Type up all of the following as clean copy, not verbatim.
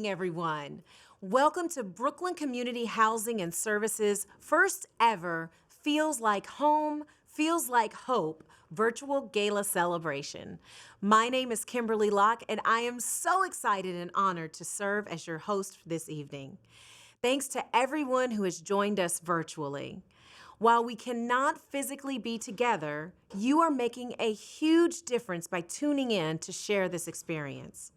morning, everyone. Welcome to Brooklyn Community Housing and Services' first ever Feels Like Home, Feels Like Hope Virtual Gala celebration. My name is Kimberly Locke, and I am so excited and honored to serve as your host this evening. Thanks to everyone who has joined us virtually. While we cannot physically be together, you are making a huge difference by tuning in to share this experience.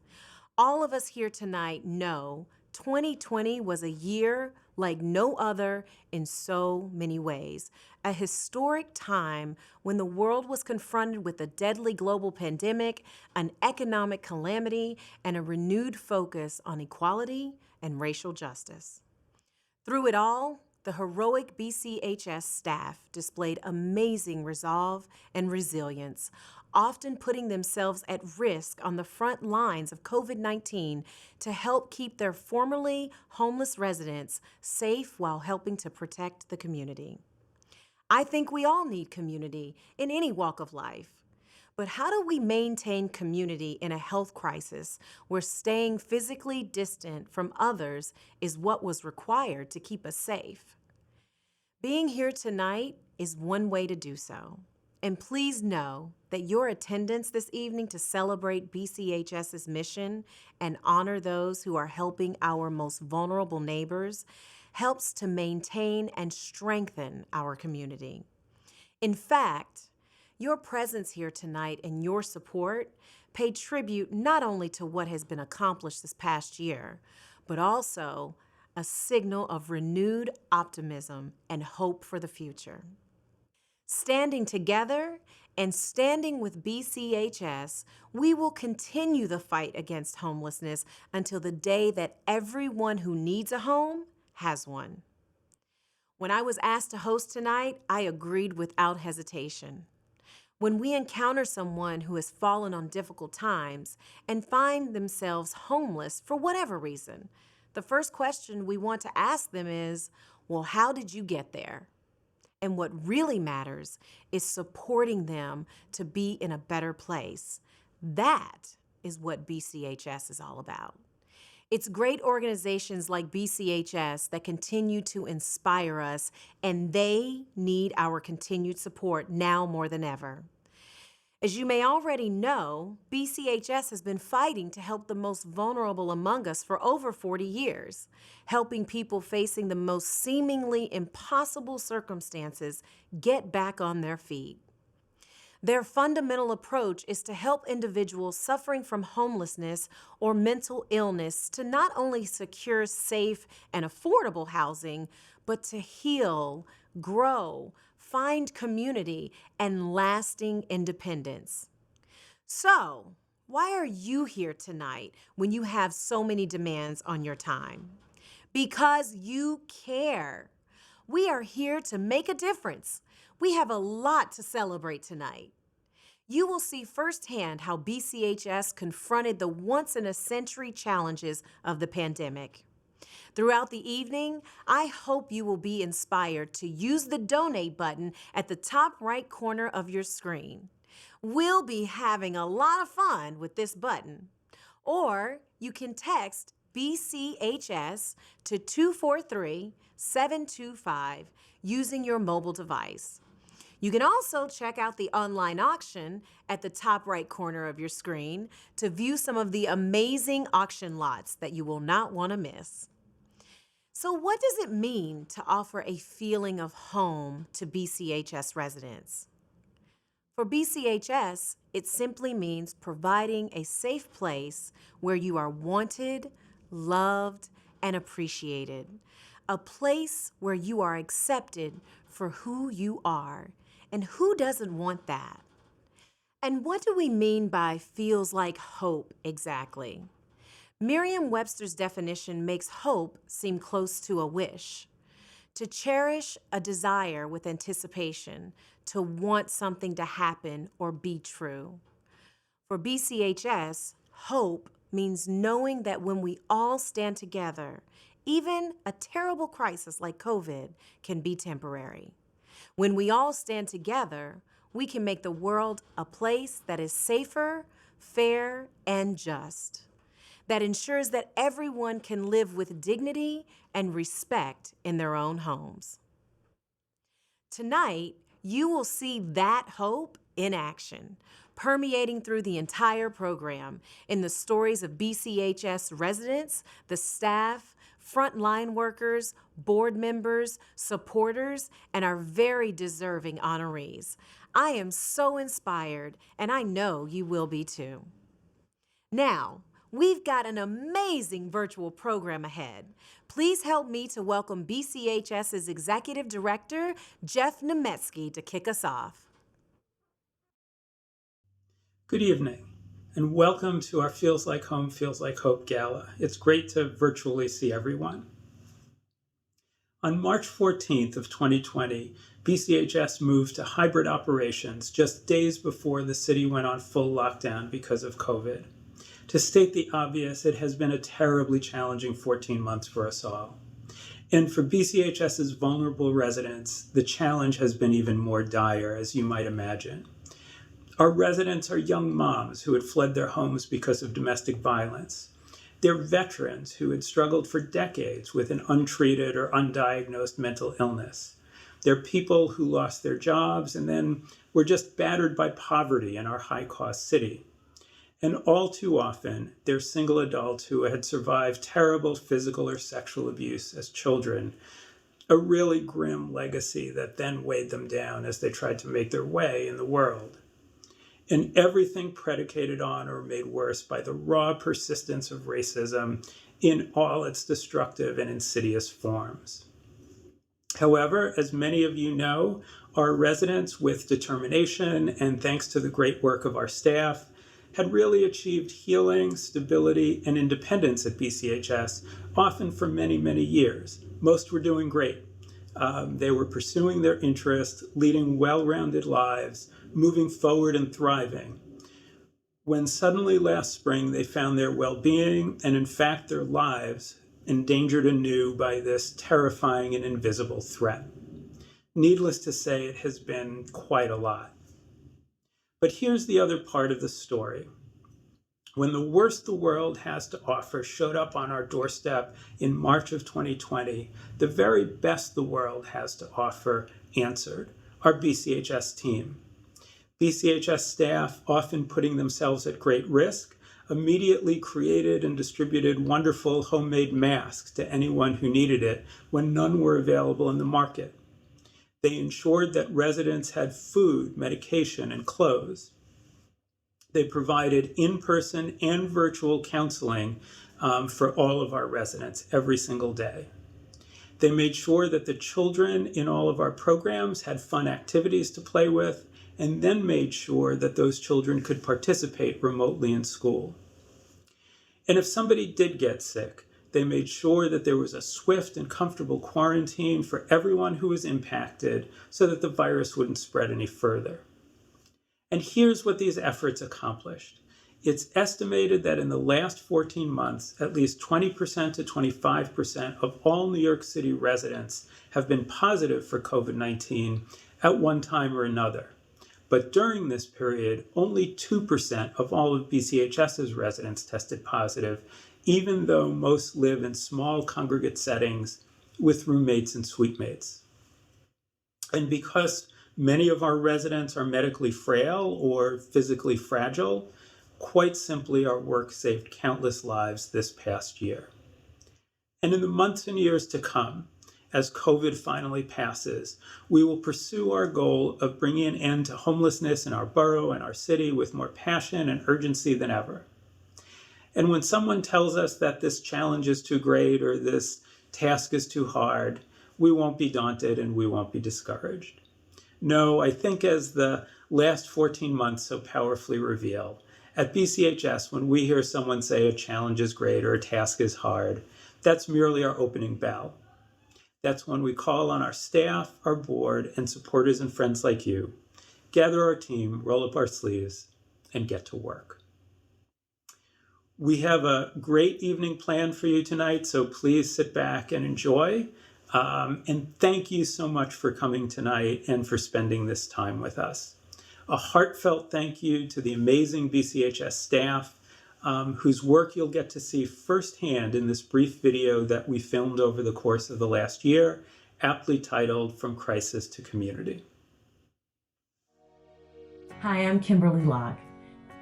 All of us here tonight know 2020 was a year like no other in so many ways. A historic time when the world was confronted with a deadly global pandemic, an economic calamity, and a renewed focus on equality and racial justice. Through it all, the heroic BCHS staff displayed amazing resolve and resilience, often putting themselves at risk on the front lines of COVID-19 to help keep their formerly homeless residents safe while helping to protect the community. I think we all need community in any walk of life. But how do we maintain community in a health crisis where staying physically distant from others is what was required to keep us safe? Being here tonight is one way to do so. And please know that your attendance this evening to celebrate BCHS's mission and honor those who are helping our most vulnerable neighbors helps to maintain and strengthen our community. In fact, your presence here tonight and your support pay tribute not only to what has been accomplished this past year, but also a signal of renewed optimism and hope for the future. Standing together and standing with BCHS, we will continue the fight against homelessness until the day that everyone who needs a home has one. When I was asked to host tonight, I agreed without hesitation. When we encounter someone who has fallen on difficult times and find themselves homeless for whatever reason, the first question we want to ask them is, well, how did you get there? And what really matters is supporting them to be in a better place. That is what BCHS is all about. It's great organizations like BCHS that continue to inspire us, and they need our continued support now more than ever. As you may already know, BCHS has been fighting to help the most vulnerable among us for over 40 years, helping people facing the most seemingly impossible circumstances get back on their feet. Their fundamental approach is to help individuals suffering from homelessness or mental illness to not only secure safe and affordable housing, but to heal, grow, find community, and lasting independence. So, why are you here tonight when you have so many demands on your time? Because you care. We are here to make a difference. We have a lot to celebrate tonight. You will see firsthand how BCHS confronted the once-in-a-century challenges of the pandemic. Throughout the evening, I hope you will be inspired to use the donate button at the top right corner of your screen. We'll be having a lot of fun with this button. Or you can text BCHS to 243-725 using your mobile device. You can also check out the online auction at the top right corner of your screen to view some of the amazing auction lots that you will not want to miss. So what does it mean to offer a feeling of home to BCHS residents? For BCHS, it simply means providing a safe place where you are wanted, loved, and appreciated. A place where you are accepted for who you are. And who doesn't want that? And what do we mean by feels like hope exactly? Merriam-Webster's definition makes hope seem close to a wish. To cherish a desire with anticipation, to want something to happen or be true. For BCHS, hope means knowing that when we all stand together, even a terrible crisis like COVID can be temporary. When we all stand together, we can make the world a place that is safer, fair, and just. that ensures that everyone can live with dignity and respect in their own homes. Tonight, you will see that hope in action, permeating through the entire program in the stories of BCHS residents, the staff, frontline workers, board members, supporters, and our very deserving honorees. I am so inspired, and I know you will be too. Now, we've got an amazing virtual program ahead. Please help me to welcome BCHS's Executive Director, Jeff Nemetsky, to kick us off. Good evening, and welcome to our Feels Like Home, Feels Like Hope Gala. It's great to virtually see everyone. On March 14th of 2020, BCHS moved to hybrid operations just days before the city went on full lockdown because of COVID. To state the obvious, it has been a terribly challenging 14 months for us all. And for BCHS's vulnerable residents, the challenge has been even more dire, as you might imagine. Our residents are young moms who had fled their homes because of domestic violence. They're veterans who had struggled for decades with an untreated or undiagnosed mental illness. They're people who lost their jobs and then were just battered by poverty in our high-cost city. And all too often, they're single adults who had survived terrible physical or sexual abuse as children, a really grim legacy that then weighed them down as they tried to make their way in the world. And everything predicated on or made worse by the raw persistence of racism in all its destructive and insidious forms. However, as many of you know, our residents, with determination and thanks to the great work of our staff, had really achieved healing, stability, and independence at BCHS, often for many, many years. Most were doing great. They were pursuing their interests, leading well-rounded lives, moving forward and thriving. When suddenly last spring they found their well-being and in fact their lives endangered anew by this terrifying and invisible threat. Needless to say, it has been quite a lot. But here's the other part of the story. When the worst the world has to offer showed up on our doorstep in March of 2020, the very best the world has to offer answered, our BCHS team. BCHS staff, often putting themselves at great risk, immediately created and distributed wonderful homemade masks to anyone who needed it when none were available in the market. They ensured that residents had food, medication, and clothes. They provided in-person and virtual counseling for all of our residents every single day. They made sure that the children in all of our programs had fun activities to play with, and then made sure that those children could participate remotely in school. And if somebody did get sick, they made sure that there was a swift and comfortable quarantine for everyone who was impacted so that the virus wouldn't spread any further. And here's what these efforts accomplished. It's estimated that in the last 14 months, at least 20% to 25% of all New York City residents have been positive for COVID-19 at one time or another. But during this period, only 2% of all of BCHS's residents tested positive, even though most live in small congregate settings with roommates and suitemates. And because many of our residents are medically frail or physically fragile, quite simply, our work saved countless lives this past year. And in the months and years to come, as COVID finally passes, we will pursue our goal of bringing an end to homelessness in our borough and our city with more passion and urgency than ever. And when someone tells us that this challenge is too great or this task is too hard, we won't be daunted and we won't be discouraged. No, I think as the last 14 months so powerfully reveal, at BCHS, when we hear someone say a challenge is great or a task is hard, that's merely our opening bell. That's when we call on our staff, our board, and supporters and friends like you, gather our team, roll up our sleeves, and get to work. We have a great evening planned for you tonight, so please sit back and enjoy. And thank you so much for coming tonight and for spending this time with us. A heartfelt thank you to the amazing BCHS staff, whose work you'll get to see firsthand in this brief video that we filmed over the course of the last year, aptly titled From Crisis to Community. Hi, I'm Kimberly Locke.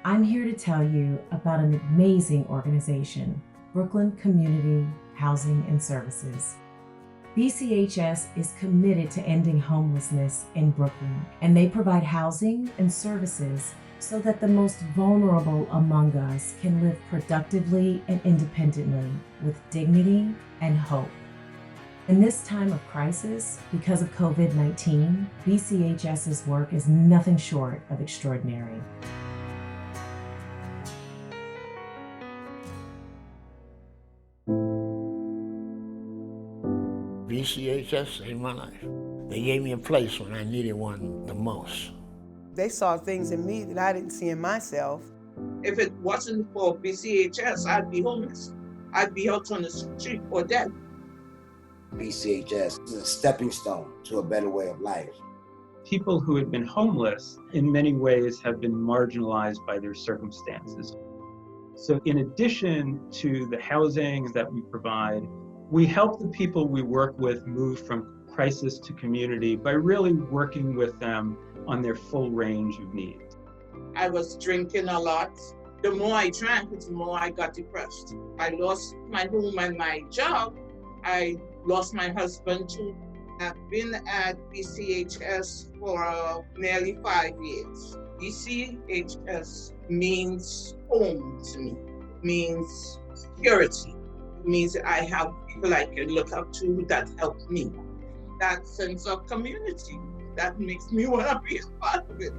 I'm here to tell you about an amazing organization, Brooklyn Community Housing and Services. BCHS is committed to ending homelessness in Brooklyn, and they provide housing and services so that the most vulnerable among us can live productively and independently with dignity and hope. In this time of crisis, because of COVID-19, BCHS's work is nothing short of extraordinary. BCHS saved my life. They gave me a place when I needed one the most. They saw things in me that I didn't see in myself. If it wasn't for BCHS, I'd be homeless. I'd be out on the street or dead. BCHS is a stepping stone to a better way of life. People who had been homeless in many ways have been marginalized by their circumstances. So in addition to the housing that we provide, we help the people we work with move from crisis to community by really working with them on their full range of needs. I was drinking a lot. The more I drank, the more I got depressed. I lost my home and my job. I lost my husband too. I've been at BCHS for nearly 5 years. BCHS means home to me, means security. It means I have people I can look up to that help me. That sense of community, that makes me want to be a part of it.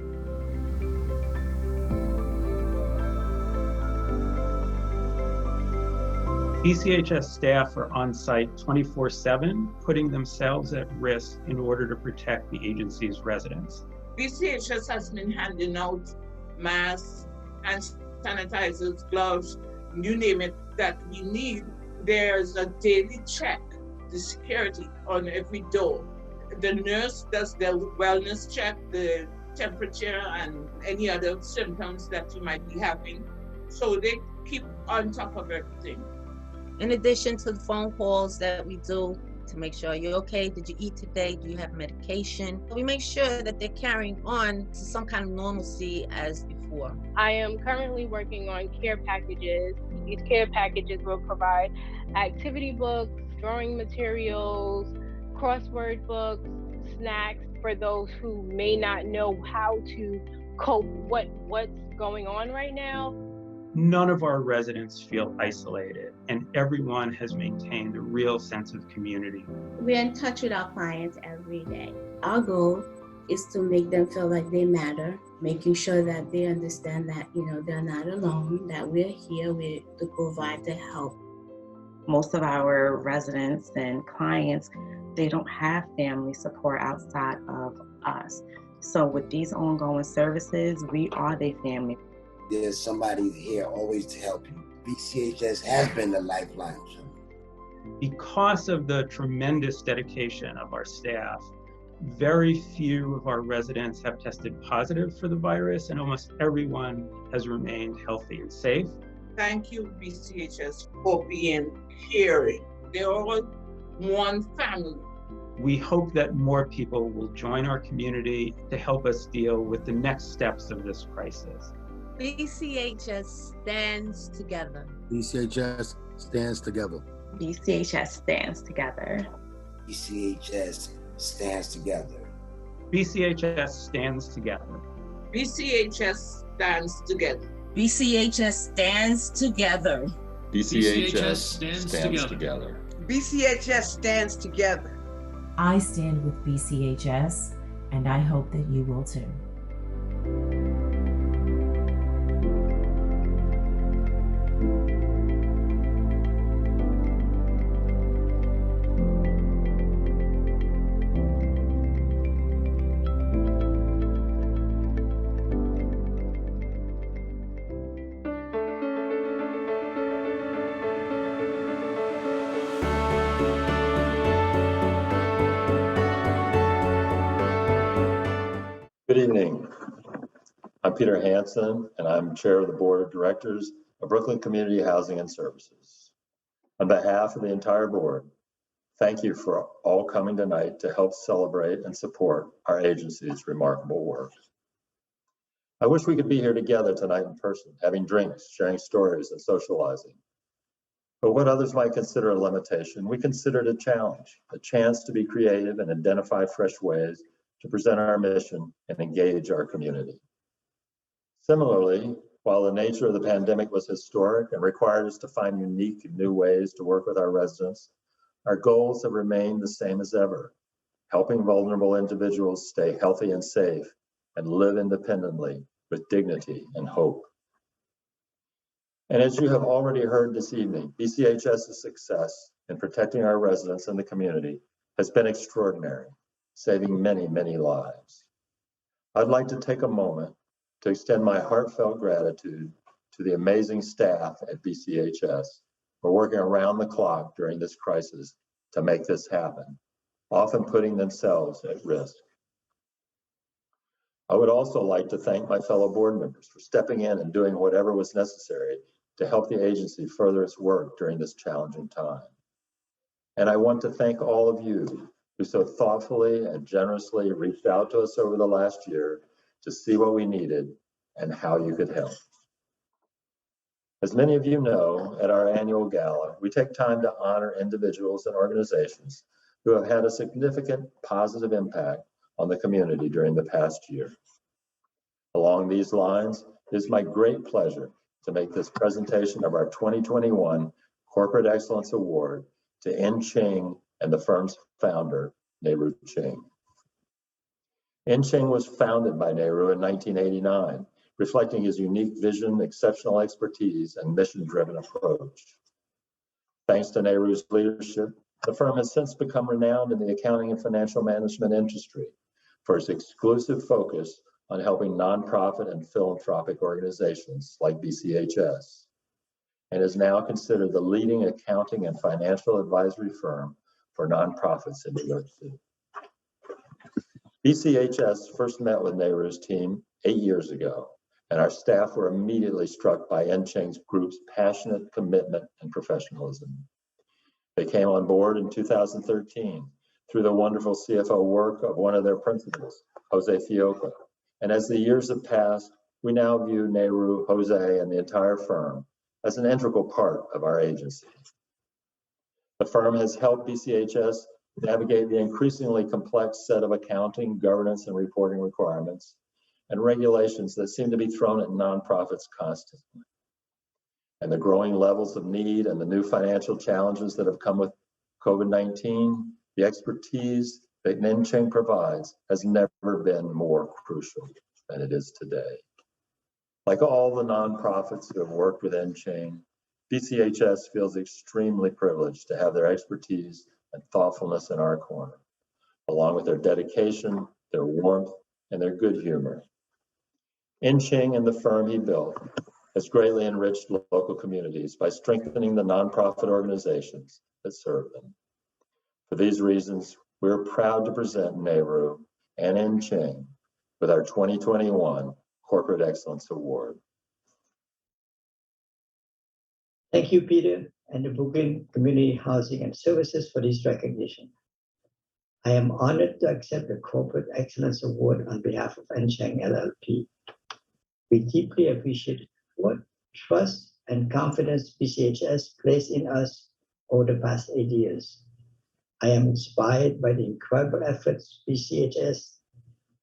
BCHS staff are on site 24/7, putting themselves at risk in order to protect the agency's residents. BCHS has been handing out masks and sanitizers, gloves, you name it, that we need. There's a daily check, the security on every door. The nurse does the wellness check, the temperature and any other symptoms that you might be having. So they keep on top of everything. In addition to the phone calls that we do to make sure you're okay, did you eat today, do you have medication? We make sure that they're carrying on to some kind of normalcy as before. I am currently working on care packages. These care packages will provide activity books, drawing materials, crossword books, snacks for those who may not know how to cope with what's going on right now. None of our residents feel isolated, and everyone has maintained a real sense of community. We're in touch with our clients every day. Our goal is to make them feel like they matter, making sure that they understand that, they're not alone, that we're here to provide the help. Most of our residents and clients, they don't have family support outside of us. So with these ongoing services, we are their family. There's somebody here always to help you. BCHS has been the lifeline to me. Because of the tremendous dedication of our staff, very few of our residents have tested positive for the virus, and almost everyone has remained healthy and safe. Thank you, BCHS, for being caring. They're all one family. We hope that more people will join our community to help us deal with the next steps of this crisis. BCHS stands together. BCHS stands together. BCHS stands together. BCHS stands together. BCHS stands together. BCHS stands together. BCHS stands together. BCHS stands together. BCHS stands together. I stand with BCHS, and I hope that you will too. Good evening. I'm Peter Hansen, and I'm chair of the board of directors of Brooklyn Community Housing and Services. On behalf of the entire board, thank you for all coming tonight to help celebrate and support our agency's remarkable work. I wish we could be here together tonight in person, having drinks, sharing stories, and socializing. But what others might consider a limitation, we consider it a challenge, a chance to be creative and identify fresh ways to present our mission and engage our community. Similarly, while the nature of the pandemic was historic and required us to find unique new ways to work with our residents, our goals have remained the same as ever, helping vulnerable individuals stay healthy and safe and live independently with dignity and hope. And as you have already heard this evening, BCHS's success in protecting our residents and the community has been extraordinary, saving many, many lives. I'd like to take a moment to extend my heartfelt gratitude to the amazing staff at BCHS for working around the clock during this crisis to make this happen, often putting themselves at risk. I would also like to thank my fellow board members for stepping in and doing whatever was necessary to help the agency further its work during this challenging time. And I want to thank all of you who so thoughtfully and generously reached out to us over the last year to see what we needed and how you could help. As many of you know, at our annual gala, we take time to honor individuals and organizations who have had a significant positive impact on the community during the past year. Along these lines, it is my great pleasure to make this presentation of our 2021 Corporate Excellence Award to En Ching and the firm's founder, Nehru Ching. En Ching was founded by Nehru in 1989, reflecting his unique vision, exceptional expertise, and mission-driven approach. Thanks to Nehru's leadership, the firm has since become renowned in the accounting and financial management industry for its exclusive focus on helping nonprofit and philanthropic organizations like BCHS, and is now considered the leading accounting and financial advisory firm for nonprofits in New York City. BCHS first met with Nehru's team 8 years ago, and our staff were immediately struck by En Ching's group's passionate commitment and professionalism. They came on board in 2013 through the wonderful CFO work of one of their principals, Jose Fioca. And as the years have passed, we now view Nehru, Jose, and the entire firm as an integral part of our agency. The firm has helped BCHS navigate the increasingly complex set of accounting, governance, and reporting requirements and regulations that seem to be thrown at nonprofits constantly. And the growing levels of need and the new financial challenges that have come with COVID-19, the expertise that En Ching provides has never been more crucial than it is today. Like all the nonprofits who have worked with En Ching, BCHS feels extremely privileged to have their expertise and thoughtfulness in our corner, along with their dedication, their warmth, and their good humor. En Ching and the firm he built has greatly enriched local communities by strengthening the nonprofit organizations that serve them. For these reasons, we're proud to present Nehru and En Ching with our 2021 Corporate Excellence Award. Thank you, Peter, and the Brooklyn Community Housing and Services for this recognition. I am honored to accept the Corporate Excellence Award on behalf of En Ching LLP. We deeply appreciate what trust and confidence BCHS placed in us over the past 8 years. I am inspired by the incredible efforts BCHS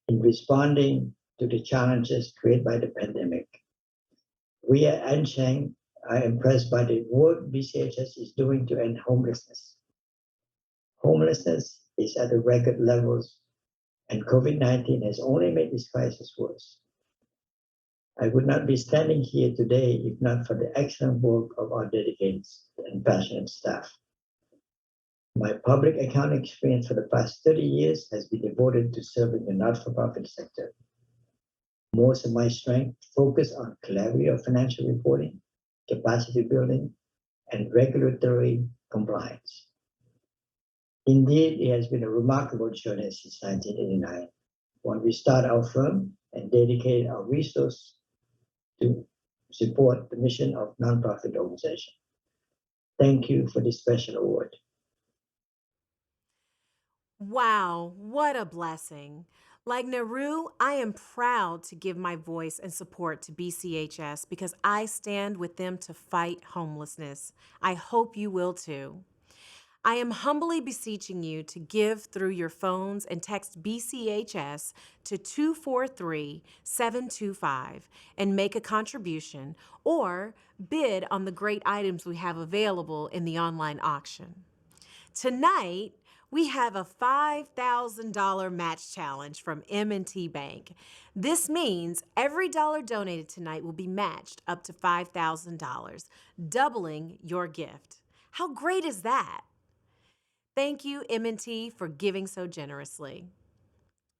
in responding to the challenges created by the pandemic. We at En Ching are impressed by the work BCHS is doing to end homelessness. Homelessness is at the record levels, and COVID-19 has only made this crisis worse. I would not be standing here today if not for the excellent work of our dedicated and passionate staff. My public accounting experience for the past 30 years has been devoted to serving the not-for-profit sector. Most of my strength focus on clarity of financial reporting, capacity building, and regulatory compliance. Indeed, it has been a remarkable journey since 1989, when we started our firm and dedicated our resources to support the mission of nonprofit organization. Thank you for this special award. Wow, what a blessing. Like Nehru, I am proud to give my voice and support to BCHS because I stand with them to fight homelessness. I hope you will too. I am humbly beseeching you to give through your phones and text BCHS to 243-725 and make a contribution or bid on the great items we have available in the online auction. Tonight, we have a $5,000 match challenge from M&T Bank. This means every dollar donated tonight will be matched up to $5,000, doubling your gift. How great is that? Thank you, M&T, for giving so generously.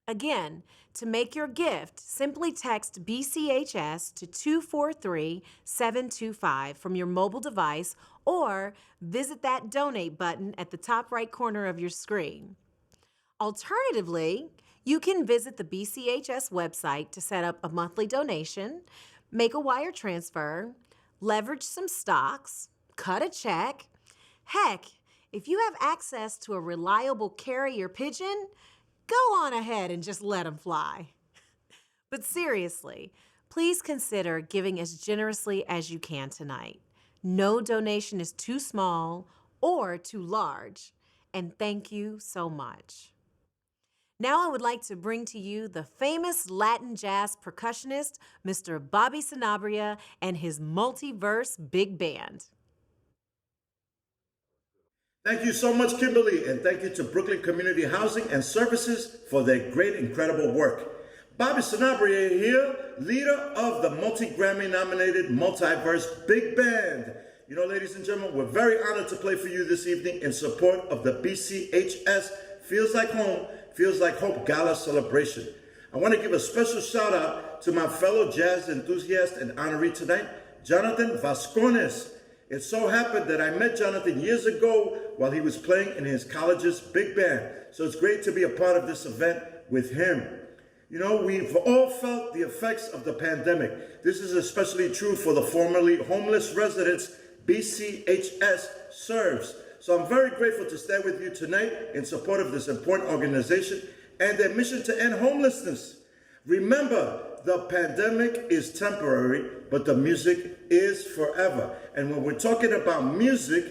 Again, to make your gift, simply text BCHS to 243-725 from your mobile device or visit that donate button at the top right corner of your screen. Alternatively, you can visit the BCHS website to set up a monthly donation, make a wire transfer, leverage some stocks, cut a check. Heck, if you have access to a reliable carrier pigeon, go on ahead and just let them fly. But seriously, please consider giving as generously as you can tonight. No donation is too small or too large. And thank you so much. Now I would like to bring to you the famous Latin jazz percussionist, Mr. Bobby Sanabria, and his Multiverse Big Band. Thank you so much, Kimberly, and thank you to Brooklyn Community Housing and Services for their great, incredible work. Bobby Sanabria here, leader of the multi-Grammy nominated Multiverse Big Band. You know, ladies and gentlemen, we're very honored to play for you this evening in support of the BCHS Feels Like Home, Feels Like Hope Gala celebration. I want to give a special shout out to my fellow jazz enthusiast and honoree tonight, Jonathan Vascones. It so happened that I met Jonathan years ago while he was playing in his college's big band. So it's great to be a part of this event with him. You know, we've all felt the effects of the pandemic. This is especially true for the formerly homeless residents BCHS serves. So I'm very grateful to stand with you tonight in support of this important organization and their mission to end homelessness. Remember, the pandemic is temporary, but the music is forever. And when we're talking about music,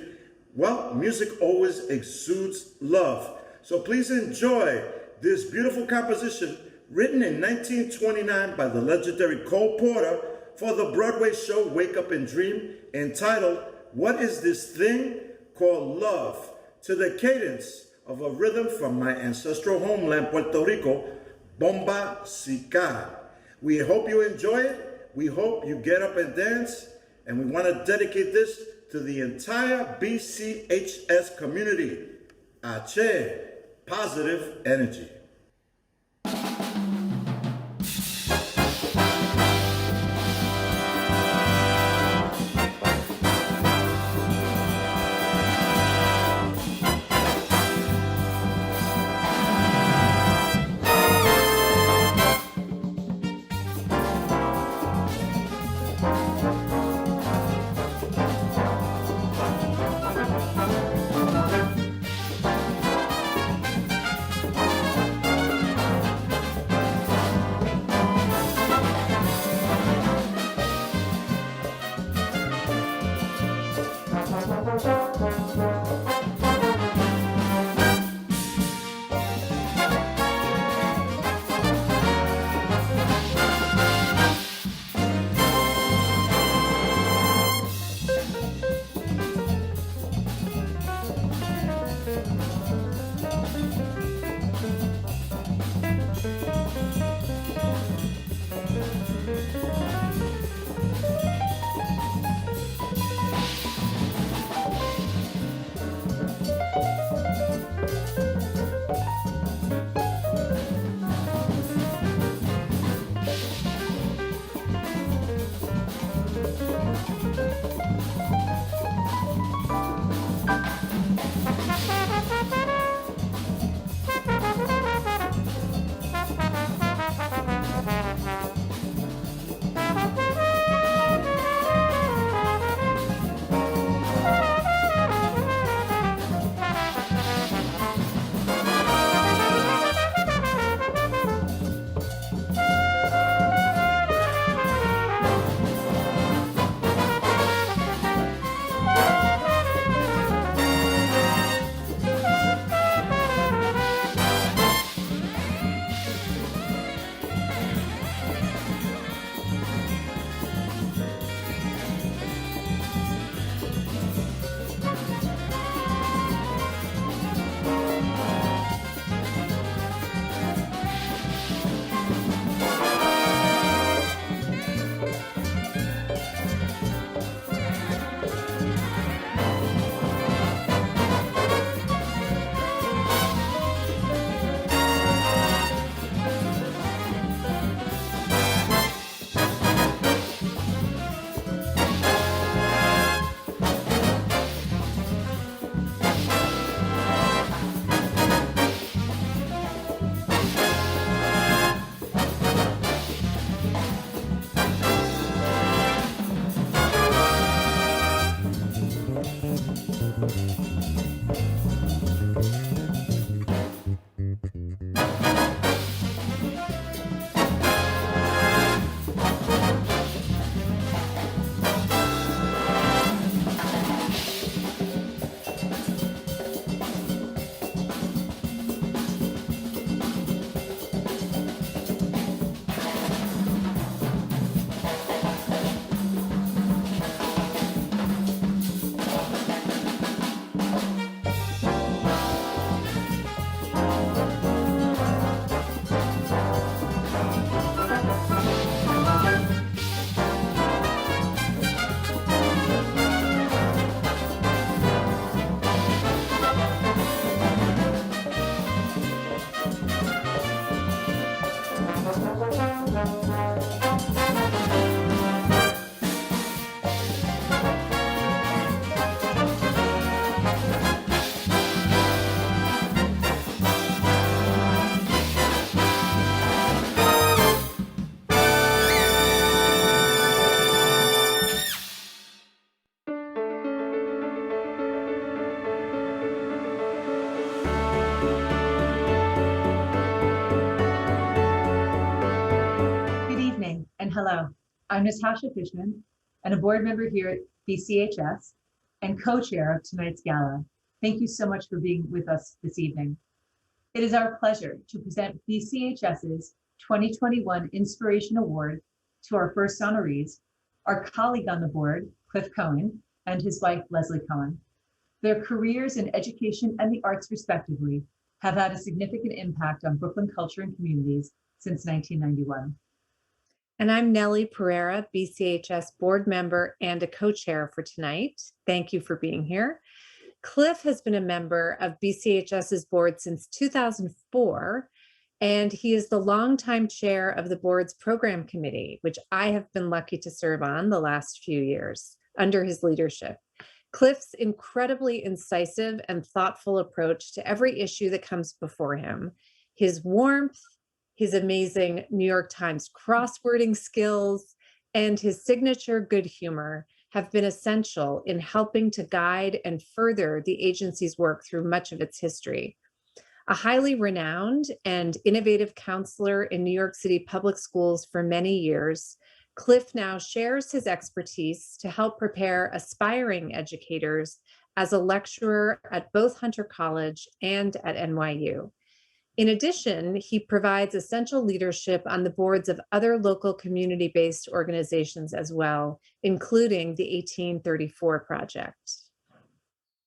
well, music always exudes love. So please enjoy this beautiful composition written in 1929 by the legendary Cole Porter for the Broadway show Wake Up and Dream, entitled What Is This Thing Called Love, to the cadence of a rhythm from my ancestral homeland, Puerto Rico, Bomba Sica. We hope you enjoy it. We hope you get up and dance. And we want to dedicate this to the entire BCHS community. Ache, positive energy. hello, I'm Natasha Fishman, and a board member here at BCHS and co-chair of tonight's gala. Thank you so much for being with us this evening. It is our pleasure to present BCHS's 2021 Inspiration Award to our first honorees, our colleague on the board, Cliff Cohen, and his wife, Leslie Cohen. Their careers in education and the arts, respectively, have had a significant impact on Brooklyn culture and communities since 1991. And I'm Nellie Pereira, BCHS board member and a co-chair for tonight. Thank you for being here. Cliff has been a member of BCHS's board since 2004, and he is the longtime chair of the board's program committee, which I have been lucky to serve on the last few years under his leadership. Cliff's incredibly incisive and thoughtful approach to every issue that comes before him, his warmth, his amazing New York Times crosswording skills, and his signature good humor have been essential in helping to guide and further the agency's work through much of its history. A highly renowned and innovative counselor in New York City public schools for many years, Cliff now shares his expertise to help prepare aspiring educators as a lecturer at both Hunter College and at NYU. In addition, he provides essential leadership on the boards of other local community-based organizations as well, including the 1834 Project.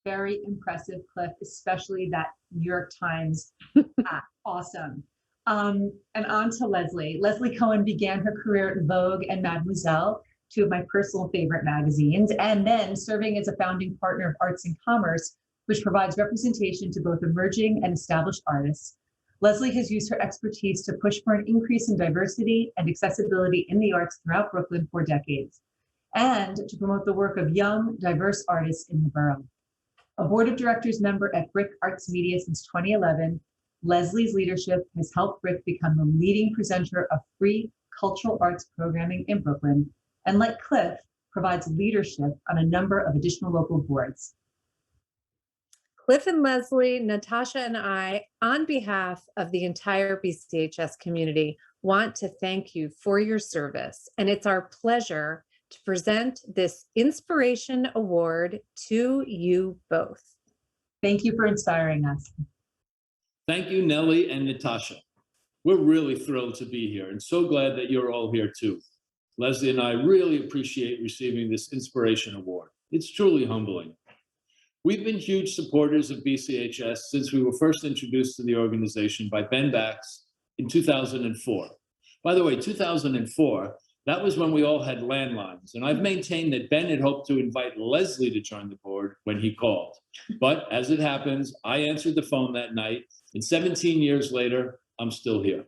Very impressive, Cliff, especially that New York Times. Awesome. And on to Leslie. Leslie Cohen began her career at Vogue and Mademoiselle, two of my personal favorite magazines, and then serving as a founding partner of Arts and Commerce, which provides representation to both emerging and established artists. Leslie has used her expertise to push for an increase in diversity and accessibility in the arts throughout Brooklyn for decades, and to promote the work of young, diverse artists in the borough. A board of directors member at Brick Arts Media since 2011, Leslie's leadership has helped Brick become the leading presenter of free cultural arts programming in Brooklyn, and like Cliff, provides leadership on a number of additional local boards. Cliff and Leslie, Natasha and I, on behalf of the entire BCHS community, want to thank you for your service. And it's our pleasure to present this Inspiration Award to you both. Thank you for inspiring us. Thank you, Nellie and Natasha. We're really thrilled to be here and so glad that you're all here too. Leslie and I really appreciate receiving this Inspiration Award. It's truly humbling. We've been huge supporters of BCHS since we were first introduced to the organization by Ben Bax in 2004. By the way, 2004, that was when we all had landlines, and I've maintained that Ben had hoped to invite Leslie to join the board when he called. But as it happens, I answered the phone that night, and 17 years later, I'm still here.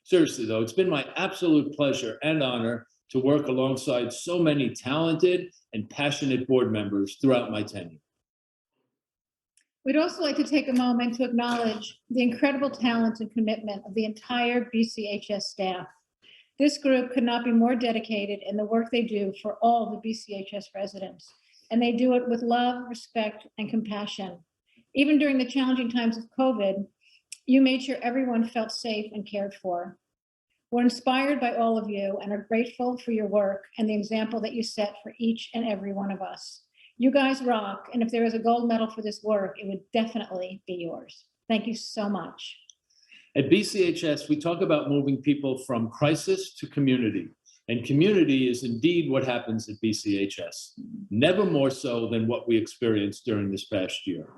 Seriously though, it's been my absolute pleasure and honor to work alongside so many talented and passionate board members throughout my tenure. We'd also like to take a moment to acknowledge the incredible talent and commitment of the entire BCHS staff. This group could not be more dedicated in the work they do for all the BCHS residents, and they do it with love, respect, and compassion. Even during the challenging times of COVID, you made sure everyone felt safe and cared for. We're inspired by all of you and are grateful for your work and the example that you set for each and every one of us. You guys rock, and if there is a gold medal for this work, it would definitely be yours. Thank you so much. At BCHS, we talk about moving people from crisis to community, and community is indeed what happens at BCHS, never more so than what we experienced during this past year.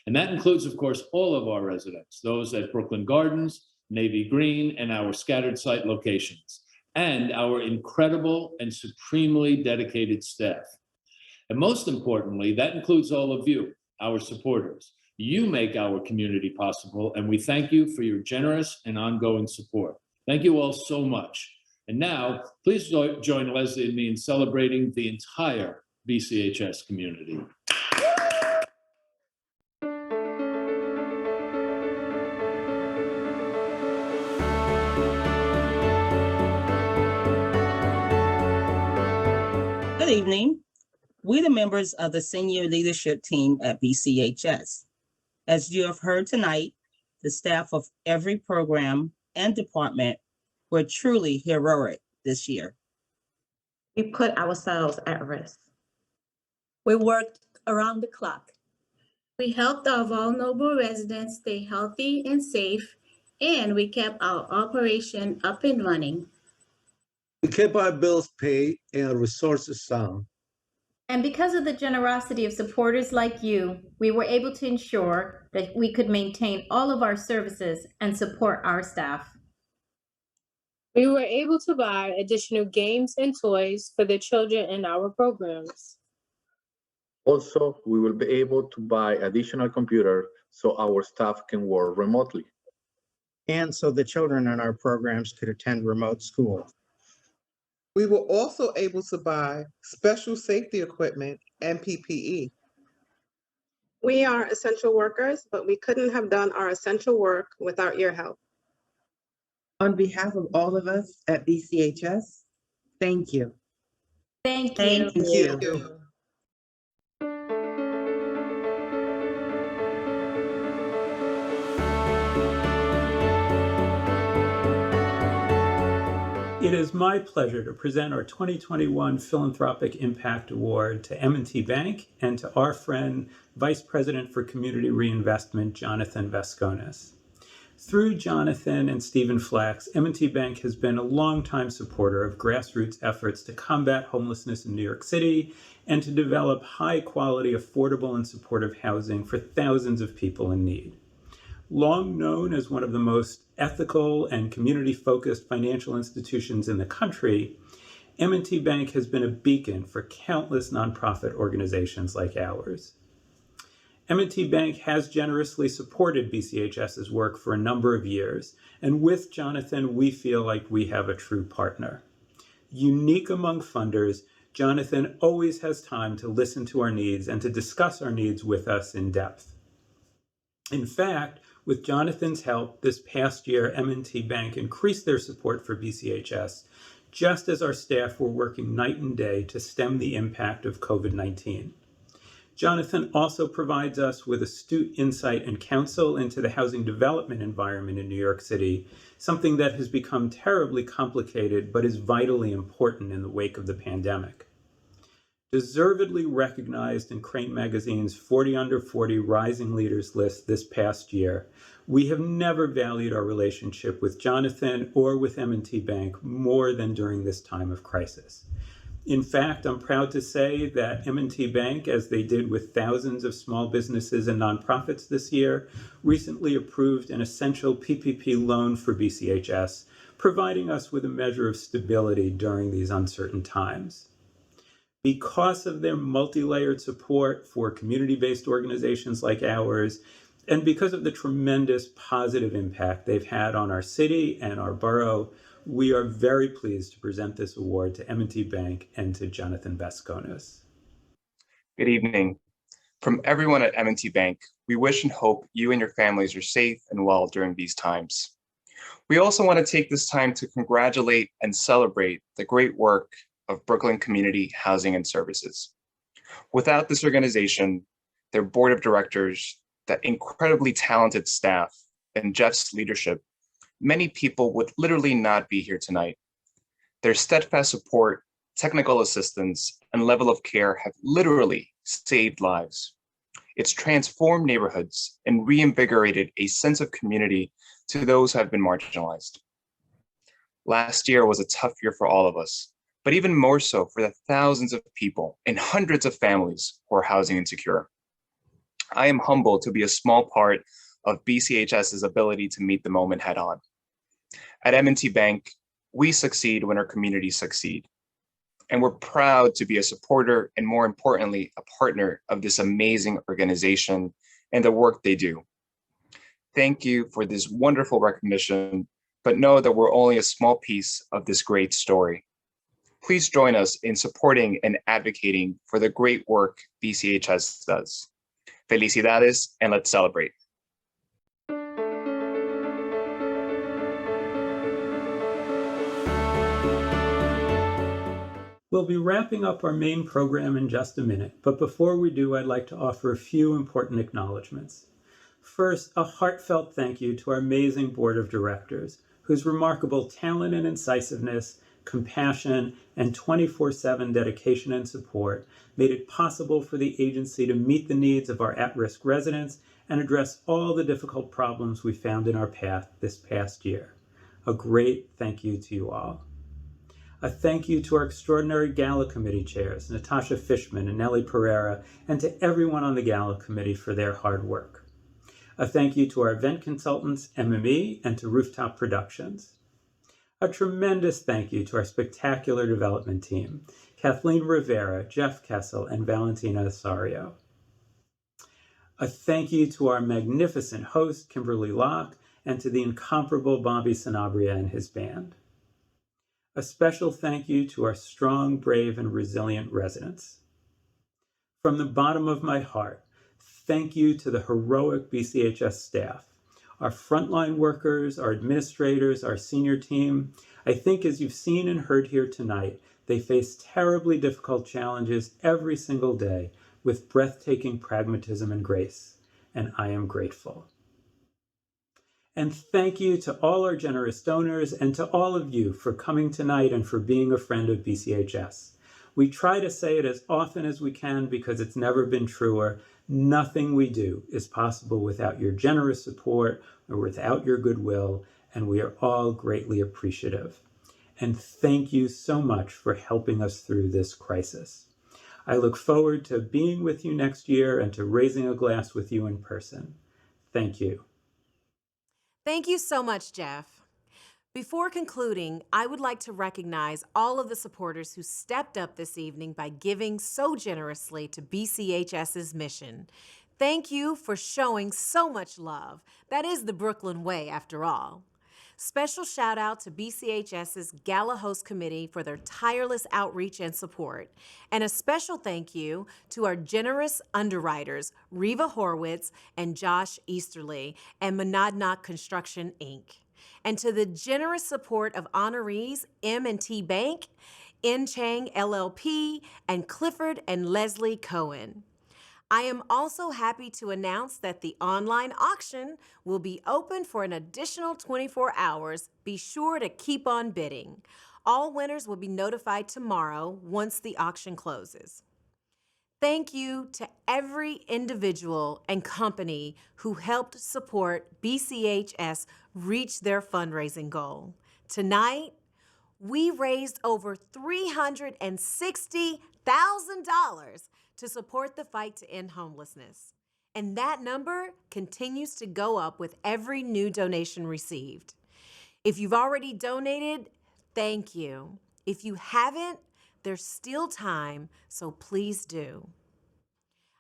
And that includes, of course, all of our residents, those at Brooklyn Gardens, Navy Green, and our scattered site locations, and our incredible and supremely dedicated staff. And most importantly, that includes all of you, our supporters. You make our community possible, and we thank you for your generous and ongoing support. Thank you all so much. And now, please join Leslie and me in celebrating the entire BCHS community. Good evening. We're the members of the senior leadership team at BCHS. As you have heard tonight, the staff of every program and department were truly heroic this year. We put ourselves at risk. We worked around the clock. We helped our vulnerable residents stay healthy and safe, and we kept our operation up and running. We kept our bills paid and our resources sound. And because of the generosity of supporters like you, we were able to ensure that we could maintain all of our services and support our staff. We were able to buy additional games and toys for the children in our programs. Also, we will be able to buy additional computers so our staff can work remotely. And so the children in our programs could attend remote school. We were also able to buy special safety equipment and PPE. We are essential workers, but we couldn't have done our essential work without your help. On behalf of all of us at BCHS, thank you. Thank you. Thank you. It is my pleasure to present our 2021 Philanthropic Impact Award to M&T Bank and to our friend, Vice President for Community Reinvestment, Jonathan Vascones. Through Jonathan and Stephen Flax, M&T Bank has been a longtime supporter of grassroots efforts to combat homelessness in New York City and to develop high-quality, affordable, and supportive housing for thousands of people in need. Long known as one of the most ethical and community-focused financial institutions in the country, M&T Bank has been a beacon for countless nonprofit organizations like ours. M&T Bank has generously supported BCHS's work for a number of years, and with Jonathan, we feel like we have a true partner. Unique among funders, Jonathan always has time to listen to our needs and to discuss our needs with us in depth. In fact, with Jonathan's help, this past year, M&T Bank increased their support for BCHS, just as our staff were working night and day to stem the impact of COVID-19. Jonathan also provides us with astute insight and counsel into the housing development environment in New York City, something that has become terribly complicated but is vitally important in the wake of the pandemic. Deservedly recognized in Crane Magazine's 40 Under 40 Rising Leaders list this past year, we have never valued our relationship with Jonathan or with M&T Bank more than during this time of crisis. In fact, I'm proud to say that M&T Bank, as they did with thousands of small businesses and nonprofits this year, recently approved an essential PPP loan for BCHS, providing us with a measure of stability during these uncertain times. Because of their multi-layered support for community-based organizations like ours, and because of the tremendous positive impact they've had on our city and our borough, we are very pleased to present this award to M&T Bank and to Jonathan Vascones. Good evening. From everyone at M&T Bank, we wish and hope you and your families are safe and well during these times. We also want to take this time to congratulate and celebrate the great work of Brooklyn Community Housing and Services. Without this organization, their board of directors, that incredibly talented staff, and Jeff's leadership, many people would literally not be here tonight. Their steadfast support, technical assistance, and level of care have literally saved lives. It's transformed neighborhoods and reinvigorated a sense of community to those who have been marginalized. Last year was a tough year for all of us, but even more so for the thousands of people and hundreds of families who are housing insecure. I am humbled to be a small part of BCHS's ability to meet the moment head on. At M&T Bank, we succeed when our communities succeed. And we're proud to be a supporter and, more importantly, a partner of this amazing organization and the work they do. Thank you for this wonderful recognition, but know that we're only a small piece of this great story. Please join us in supporting and advocating for the great work BCHS does. Felicidades, and let's celebrate. We'll be wrapping up our main program in just a minute, but before we do, I'd like to offer a few important acknowledgements. First, a heartfelt thank you to our amazing board of directors, whose remarkable talent and incisiveness compassion, and 24/7 dedication and support made it possible for the agency to meet the needs of our at-risk residents and address all the difficult problems we found in our path this past year. A great thank you to you all. A thank you to our extraordinary Gala Committee chairs, Natasha Fishman and Nellie Pereira, and to everyone on the Gala Committee for their hard work. A thank you to our event consultants, MME, and to Rooftop Productions. A tremendous thank you to our spectacular development team, Kathleen Rivera, Jeff Kessel, and Valentina Osorio. A thank you to our magnificent host, Kimberly Locke, and to the incomparable Bobby Sanabria and his band. A special thank you to our strong, brave, and resilient residents. From the bottom of my heart, thank you to the heroic BCHS staff, our frontline workers, our administrators, our senior team. I think as you've seen and heard here tonight, they face terribly difficult challenges every single day with breathtaking pragmatism and grace, and I am grateful. And thank you to all our generous donors and to all of you for coming tonight and for being a friend of BCHS. We try to say it as often as we can because it's never been truer. Nothing we do is possible without your generous support or without your goodwill, and we are all greatly appreciative. And thank you so much for helping us through this crisis. I look forward to being with you next year and to raising a glass with you in person. Thank you. Thank you so much, Jeff. Before concluding, I would like to recognize all of the supporters who stepped up this evening by giving so generously to BCHS's mission. Thank you for showing so much love. That is the Brooklyn way, after all. Special shout out to BCHS's Gala Host Committee for their tireless outreach and support. And a special thank you to our generous underwriters, Reva Horwitz and Josh Easterly, and Monadnock Construction, Inc. And to the generous support of honorees M&T Bank, N Chang LLP, and Clifford and Leslie Cohen. I am also happy to announce that the online auction will be open for an additional 24 hours. Be sure to keep on bidding. All winners will be notified tomorrow once the auction closes. Thank you to every individual and company who helped support BCHS reach their fundraising goal. Tonight, we raised over $360,000 to support the fight to end homelessness. And that number continues to go up with every new donation received. If you've already donated, thank you. If you haven't, there's still time, so please do.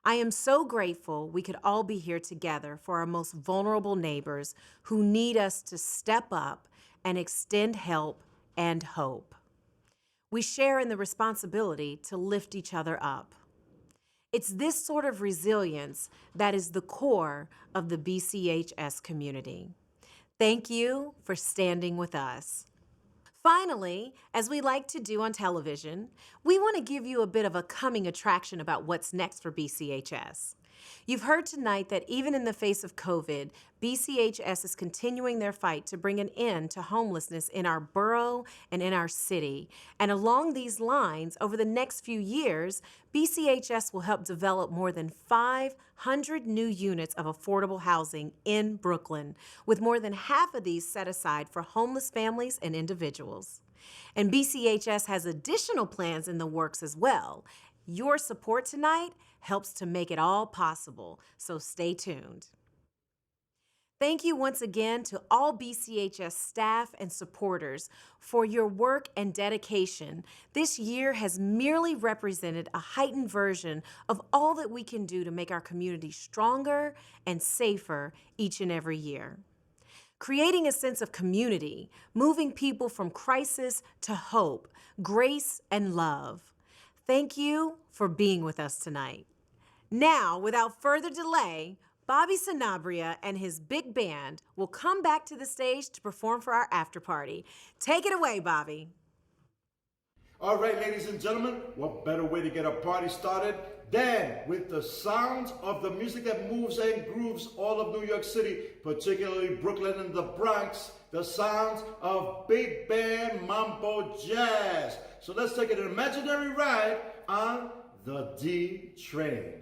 I am so grateful we could all be here together for our most vulnerable neighbors who need us to step up and extend help and hope. We share in the responsibility to lift each other up. It's this sort of resilience that is the core of the BCHS community. Thank you for standing with us. Finally, as we like to do on television, we want to give you a bit of a coming attraction about what's next for BCHS. You've heard tonight that even in the face of COVID, BCHS is continuing their fight to bring an end to homelessness in our borough and in our city. And along these lines, over the next few years, BCHS will help develop more than 500 new units of affordable housing in Brooklyn, with more than half of these set aside for homeless families and individuals. And BCHS has additional plans in the works as well. Your support tonight helps to make it all possible, so stay tuned. Thank you once again to all BCHS staff and supporters for your work and dedication. This year has merely represented a heightened version of all that we can do to make our community stronger and safer each and every year. Creating a sense of community, moving people from crisis to hope, grace and love. Thank you for being with us tonight. Now, without further delay, Bobby Sanabria and his big band will come back to the stage to perform for our after party. Take it away, Bobby. All right, ladies and gentlemen, what better way to get a party started Then, with the sounds of the music that moves and grooves all of New York City, particularly Brooklyn and the Bronx, the sounds of big band mambo jazz. So let's take an imaginary ride on the D train.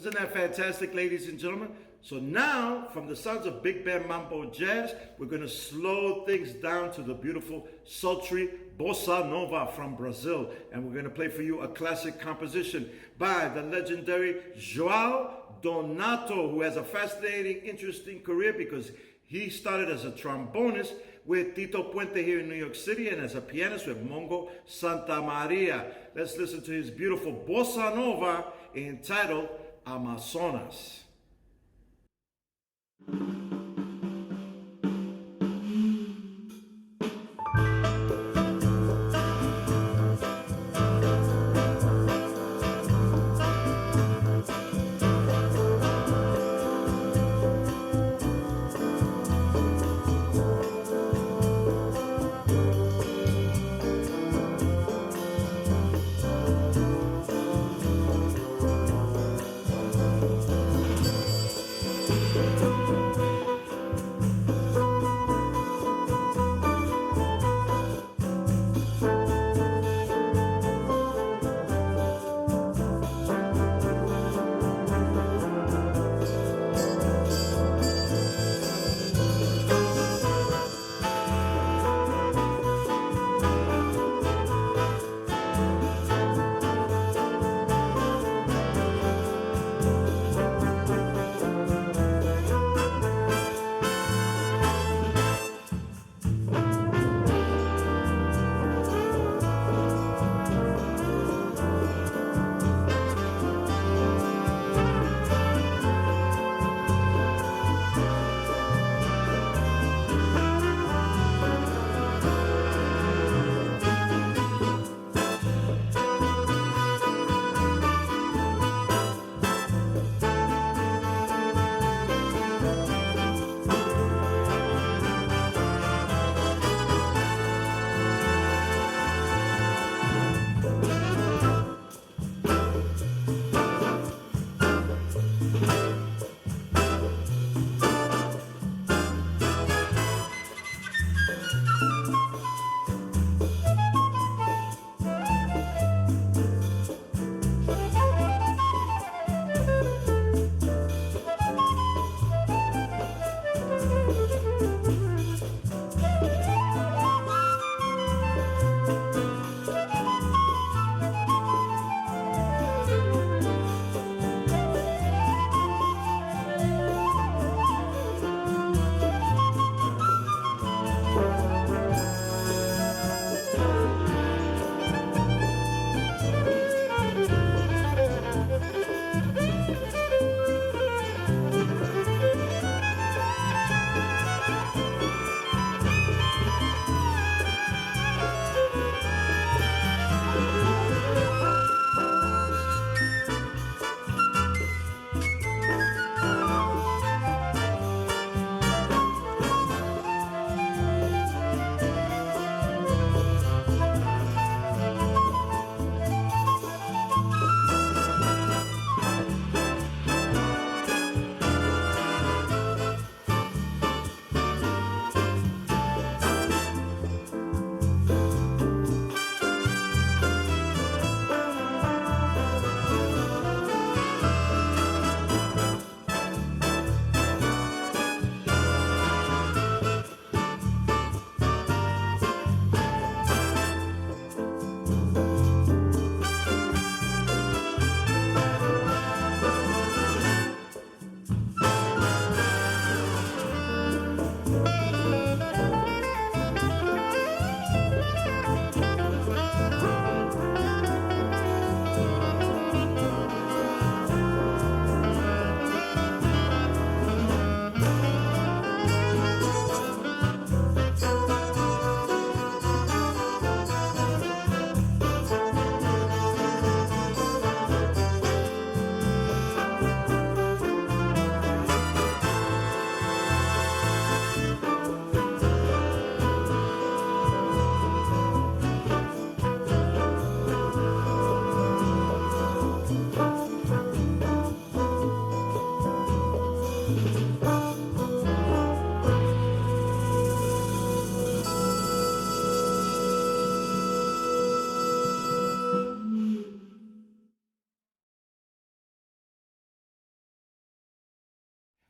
Wasn't that fantastic, ladies and gentlemen? So now, from the sounds of Big Band Mambo Jazz, we're going to slow things down to the beautiful, sultry Bossa Nova from Brazil. And we're going to play for you a classic composition by the legendary João Donato, who has a fascinating, interesting career because he started as a trombonist with Tito Puente here in New York City and as a pianist with Mongo Santamaria. Let's listen to his beautiful Bossa Nova entitled Amazonas.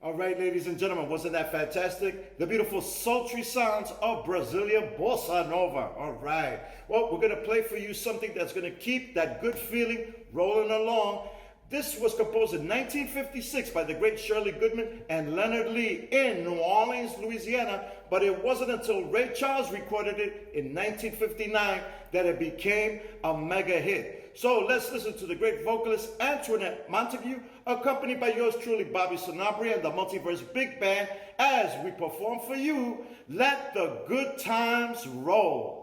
All right, ladies and gentlemen, wasn't that fantastic? The beautiful sultry sounds of Brazilian bossa nova. All right. Well, we're going to play for you something that's going to keep that good feeling rolling along. This was composed in 1956 by the great Shirley Goodman and Leonard Lee in New Orleans, Louisiana, but it wasn't until Ray Charles recorded it in 1959 that it became a mega hit. So let's listen to the great vocalist Antoinette Montague, accompanied by yours truly, Bobby Sanabria and the Multiverse Big Band, as we perform for you, Let the Good Times Roll.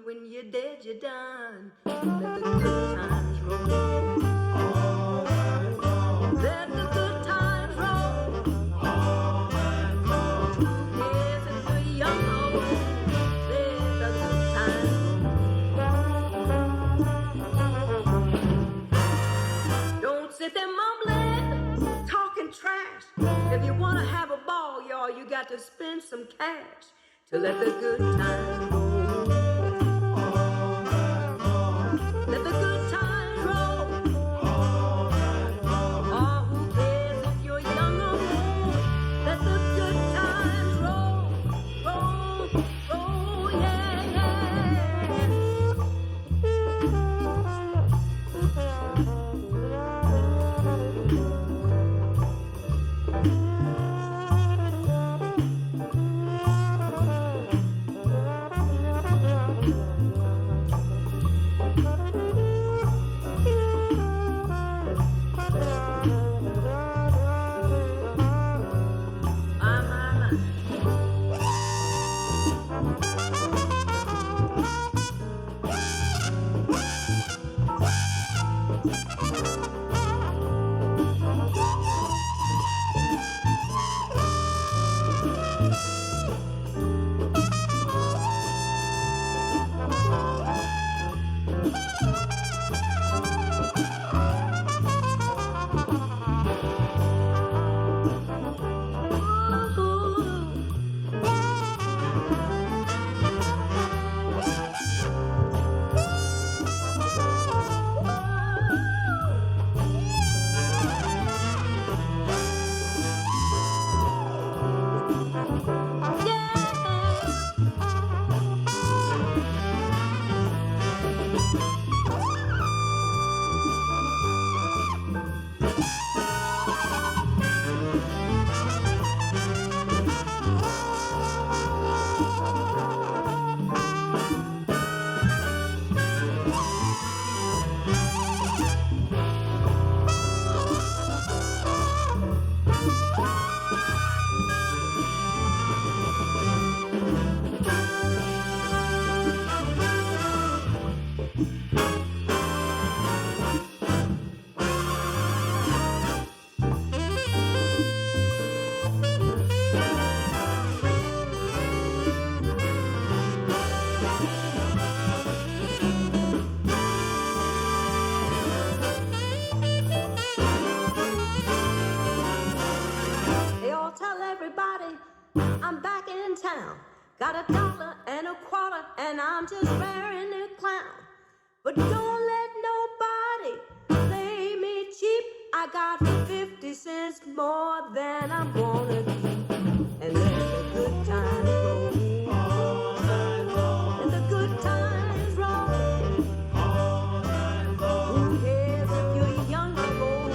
When you're dead, you're done. Let the good times roll. All right, roll. Let the good times roll. All right, roll. Yes, if you're young or old, let the good times roll. Don't sit there mumbling, talking trash. If you want to have a ball, y'all, you got to spend some cash to let the good times roll. Let the good times roll. All right, roll. Oh, who cares if you're young or old? Let the good times roll. Roll, roll, yeah, got $1 and $1/4, and I'm just wearing a clown. But don't let nobody play me cheap. I got 50 cents more than I'm gonna keep. And let the good times roll. All right, roll. And the good times roll. All right, roll. Who cares if you're young or old?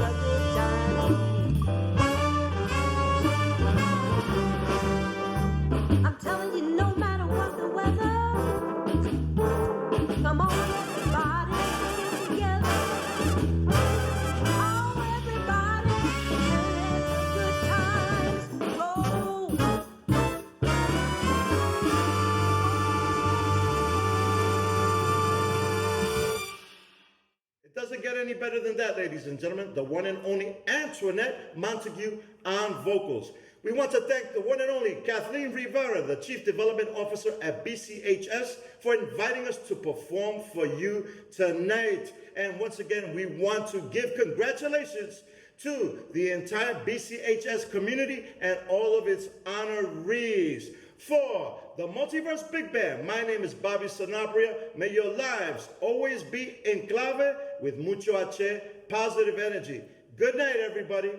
Let the good times roll. I'm telling you, no matter what the weather, come on, everybody, together. Oh, everybody, let the good times roll. doesn't get any better than that, ladies and gentlemen. The one and only Antoinette Montague on vocals. We want to thank the one and only Kathleen Rivera, the Chief Development Officer at BCHS, for inviting us to perform for you tonight. And once again, we want to give congratulations to the entire BCHS community and all of its honorees. For the Multiverse Big Band, my name is Bobby Sanabria. May your lives always be en clave with mucho H, positive energy. Good night, everybody.